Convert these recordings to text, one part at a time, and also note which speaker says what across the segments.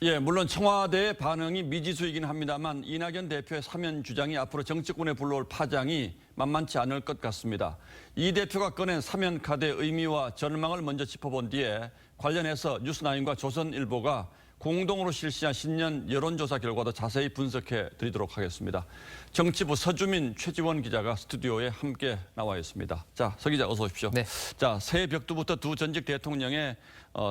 Speaker 1: 예, 물론 청와대의 반응이 미지수이긴 합니다만 이낙연 대표의 사면 주장이 앞으로 정치권에 불러올 파장이 만만치 않을 것 같습니다. 이 대표가 꺼낸 사면 카드의 의미와 전망을 먼저 짚어본 뒤에 관련해서 뉴스나인과 조선일보가 공동으로 실시한 신년 여론조사 결과도 자세히 분석해 드리도록 하겠습니다. 정치부 서주민 최지원 기자가 스튜디오에 함께 나와 있습니다. 자, 서 기자 어서 오십시오.
Speaker 2: 네.
Speaker 1: 자, 새해 벽두부터 두 전직 대통령의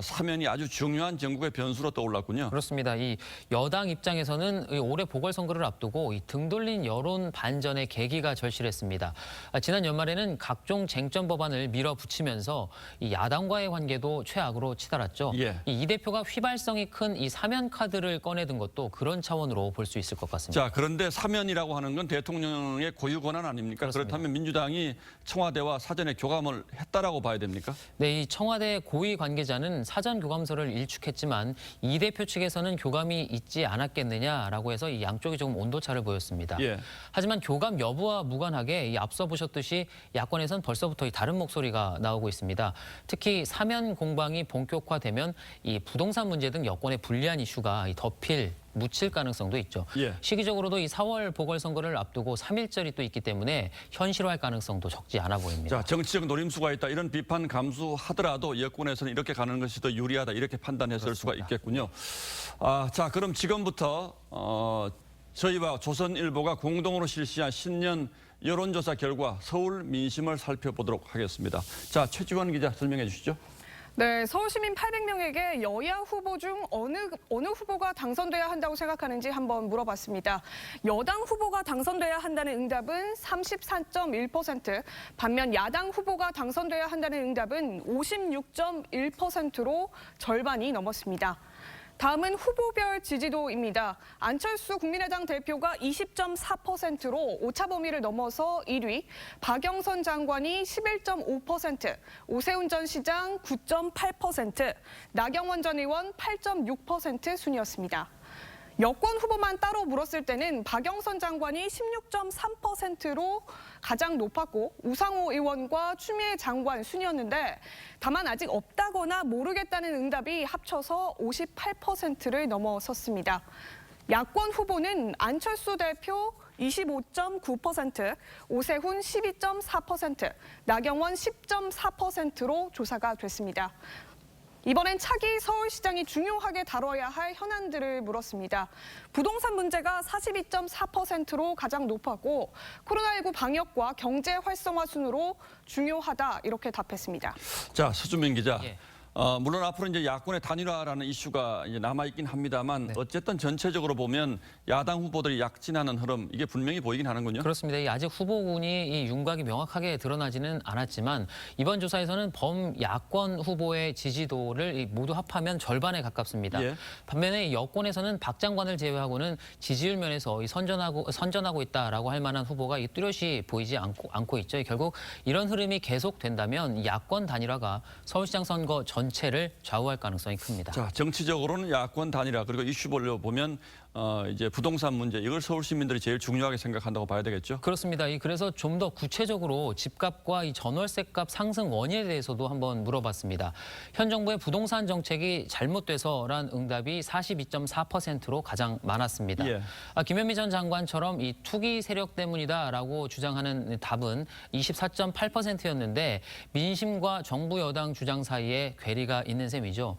Speaker 1: 사면이 아주 중요한 전국의 변수로 떠올랐군요.
Speaker 2: 그렇습니다. 이 여당 입장에서는 올해 보궐선거를 앞두고 이 등 돌린 여론 반전의 계기가 절실했습니다. 지난 연말에는 각종 쟁점 법안을 밀어붙이면서 이 야당과의 관계도 최악으로 치달았죠.
Speaker 1: 예.
Speaker 2: 이 대표가 휘발성이 큰 이 사면 카드를 꺼내든 것도 그런 차원으로 볼 수 있을 것 같습니다.
Speaker 1: 자, 그런데 사면이라고 하는 건 대통령의 고유 권한 아닙니까?
Speaker 2: 그렇습니다.
Speaker 1: 그렇다면 민주당이 청와대와 사전에 교감을 했다라고 봐야 됩니까?
Speaker 2: 네, 이 청와대 고위 관계자는 사전 교감서를 일축했지만 이 대표 측에서는 교감이 있지 않았겠느냐라고 해서 이 양쪽이 조금 온도차를 보였습니다.
Speaker 1: 예.
Speaker 2: 하지만 교감 여부와 무관하게 이 앞서 보셨듯이 야권에선 벌써부터 이 다른 목소리가 나오고 있습니다. 특히 사면 공방이 본격화되면 이 부동산 문제 등 여권의 불리한 이슈가 묻힐 가능성도 있죠.
Speaker 1: 예.
Speaker 2: 시기적으로도 이 4월 보궐선거를 앞두고 3.1절이 또 있기 때문에 현실화할 가능성도 적지 않아 보입니다.
Speaker 1: 자, 정치적 노림수가 있다. 이런 비판 감수하더라도 여권에서는 이렇게 가는 것이 더 유리하다. 이렇게 판단했을
Speaker 2: 그렇습니다.
Speaker 1: 수가 있겠군요. 자, 그럼 지금부터 저희와 조선일보가 공동으로 실시한 신년 여론조사 결과 서울 민심을 살펴보도록 하겠습니다. 자, 최지원 기자 설명해 주시죠.
Speaker 3: 네, 서울 시민 800명에게 여야 후보 중 어느 후보가 당선돼야 한다고 생각하는지 한번 물어봤습니다. 여당 후보가 당선돼야 한다는 응답은 34.1%, 반면 야당 후보가 당선돼야 한다는 응답은 56.1%로 절반이 넘었습니다. 다음은 후보별 지지도입니다. 안철수 국민의당 대표가 20.4%로 오차 범위를 넘어서 1위, 박영선 장관이 11.5%, 오세훈 전 시장 9.8%, 나경원 전 의원 8.6% 순이었습니다. 여권 후보만 따로 물었을 때는 박영선 장관이 16.3%로 가장 높았고 우상호 의원과 추미애 장관 순이었는데 다만 아직 없다거나 모르겠다는 응답이 합쳐서 58%를 넘어섰습니다. 야권 후보는 안철수 대표 25.9%, 오세훈 12.4%, 나경원 10.4%로 조사가 됐습니다. 이번엔 차기 서울시장이 중요하게 다뤄야 할 현안들을 물었습니다. 부동산 문제가 42.4%로 가장 높았고 코로나19 방역과 경제 활성화 순으로 중요하다 이렇게 답했습니다.
Speaker 1: 자, 서주민 기자.
Speaker 2: 예.
Speaker 1: 물론 앞으로 이제 야권의 단일화라는 이슈가 이제 남아있긴 합니다만
Speaker 2: 네.
Speaker 1: 어쨌든 전체적으로 보면 야당 후보들이 약진하는 흐름 이게 분명히 보이긴 하는군요.
Speaker 2: 그렇습니다. 아직 후보군이 이 윤곽이 명확하게 드러나지는 않았지만 이번 조사에서는 범야권 후보의 지지도를 모두 합하면 절반에 가깝습니다.
Speaker 1: 예.
Speaker 2: 반면에 여권에서는 박 장관을 제외하고는 지지율 면에서 선전하고 있다라고 할 만한 후보가 뚜렷이 보이지 않고 있죠. 결국 이런 흐름이 계속된다면 야권 단일화가 서울시장 선거 전체를 좌우할 가능성이 큽니다.
Speaker 1: 자, 정치적으로는 야권 단일화 그리고 이슈별로 보면 이제 부동산 문제 이걸 서울 시민들이 제일 중요하게 생각한다고 봐야 되겠죠?
Speaker 2: 그렇습니다. 그래서 좀 더 구체적으로 집값과 이 전월세값 상승 원인에 대해서도 한번 물어봤습니다. 현 정부의 부동산 정책이 잘못돼서란 응답이 42.4%로 가장 많았습니다.
Speaker 1: 예.
Speaker 2: 김현미 전 장관처럼 이 투기 세력 때문이다라고 주장하는 답은 24.8%였는데 민심과 정부 여당 주장 사이에 괴리가 있는 셈이죠.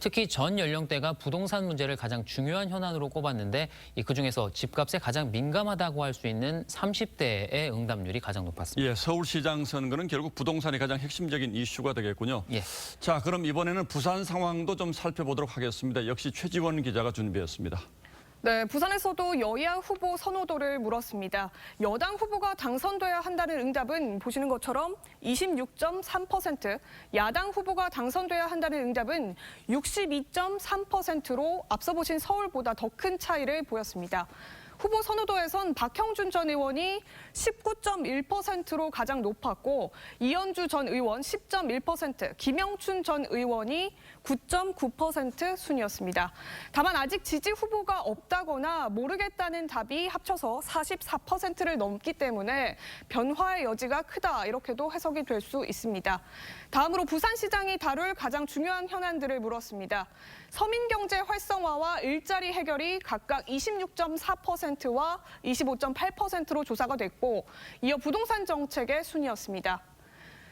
Speaker 2: 특히 전 연령대가 부동산 문제를 가장 중요한 현안으로 꼽았는데 그중에서 집값에 가장 민감하다고 할 수 있는 30대의 응답률이 가장 높았습니다.
Speaker 1: 예, 서울시장 선거는 결국 부동산이 가장 핵심적인 이슈가 되겠군요.
Speaker 2: 예.
Speaker 1: 자, 그럼 이번에는 부산 상황도 좀 살펴보도록 하겠습니다. 역시 최지원 기자가 준비했습니다.
Speaker 3: 네, 부산에서도 여야 후보 선호도를 물었습니다. 여당 후보가 당선돼야 한다는 응답은 보시는 것처럼 26.3%, 야당 후보가 당선돼야 한다는 응답은 62.3%로 앞서 보신 서울보다 더 큰 차이를 보였습니다. 후보 선호도에선 박형준 전 의원이 19.1%로 가장 높았고 이현주 전 의원 10.1%, 김영춘 전 의원이 9.9% 순이었습니다. 다만 아직 지지 후보가 없다거나 모르겠다는 답이 합쳐서 44%를 넘기 때문에 변화의 여지가 크다 이렇게도 해석이 될 수 있습니다. 다음으로 부산시장이 다룰 가장 중요한 현안들을 물었습니다. 서민경제 활성화와 일자리 해결이 각각 26.4%와 25.8%로 조사가 됐고, 이어 부동산 정책의 순이었습니다.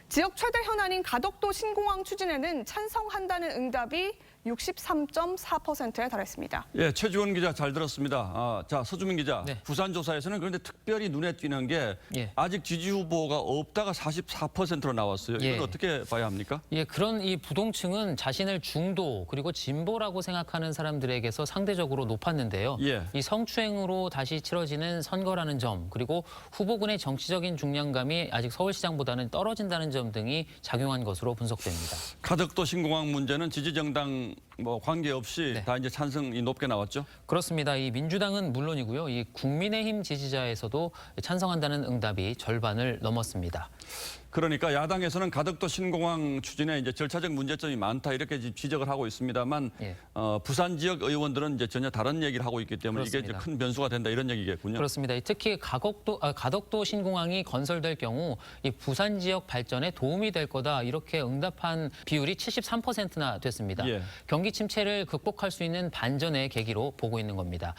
Speaker 3: 지역 최대 현안인 가덕도 신공항 추진에는 찬성한다는 응답이 63.4%에 달했습니다.
Speaker 1: 예, 최지원 기자 잘 들었습니다. 자, 서주민 기자.
Speaker 2: 네.
Speaker 1: 부산 조사에서는 그런데 특별히 눈에 띄는 게
Speaker 2: 예.
Speaker 1: 아직 지지 후보가 없다가 44%로 나왔어요. 이걸
Speaker 2: 예.
Speaker 1: 어떻게 봐야 합니까?
Speaker 2: 예, 그런 이 부동층은 자신을 중도 그리고 진보라고 생각하는 사람들에게서 상대적으로 높았는데요.
Speaker 1: 예.
Speaker 2: 이 성추행으로 다시 치러지는 선거라는 점, 그리고 후보군의 정치적인 중량감이 아직 서울시장보다는 떨어진다는 점 등이 작용한 것으로 분석됩니다.
Speaker 1: 가덕도 신공항 문제는 지지 정당 관계없이
Speaker 2: 네.
Speaker 1: 다 이제 찬성이 높게 나왔죠.
Speaker 2: 그렇습니다. 이 민주당은 물론이고요. 이 국민의힘 지지자에서도 찬성한다는 응답이 절반을 넘었습니다.
Speaker 1: 그러니까 야당에서는 가덕도 신공항 추진에 이제 절차적 문제점이 많다 이렇게 지적을 하고 있습니다만
Speaker 2: 예.
Speaker 1: 부산 지역 의원들은 이제 전혀 다른 얘기를 하고 있기 때문에 이게
Speaker 2: 그렇습니다.
Speaker 1: 이제 큰 변수가 된다 이런 얘기겠군요.
Speaker 2: 그렇습니다. 특히 가덕도 신공항이 건설될 경우 이 부산 지역 발전에 도움이 될 거다 이렇게 응답한 비율이 73%나 됐습니다.
Speaker 1: 예.
Speaker 2: 경기 침체를 극복할 수 있는 반전의 계기로 보고 있는 겁니다.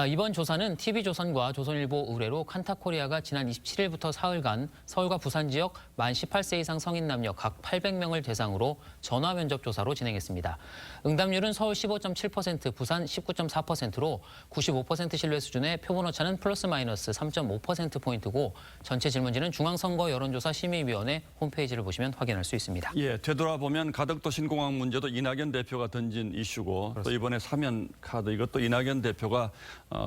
Speaker 2: 이번 조사는 TV조선과 조선일보 의뢰로 칸타코리아가 지난 27일부터 사흘간 서울과 부산 지역 만 18세 이상 성인 남녀 각 800명을 대상으로 전화 면접 조사로 진행했습니다. 응답률은 서울 15.7%, 부산 19.4%로 95% 신뢰 수준의 표본 오차는 플러스 마이너스 3.5%포인트고 전체 질문지는 중앙선거 여론조사 심의위원회 홈페이지를 보시면 확인할 수 있습니다.
Speaker 1: 예, 되돌아보면 가덕도 신공항 문제도 이낙연 대표가 던진 이슈고 또 이번에 사면 카드 이것도 이낙연 대표가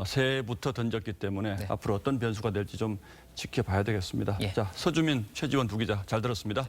Speaker 1: 새해부터 던졌기 때문에
Speaker 2: 네.
Speaker 1: 앞으로 어떤 변수가 될지 좀 지켜봐야 되겠습니다.
Speaker 2: 예.
Speaker 1: 자, 서주민, 최지원 두 기자 잘 들었습니다.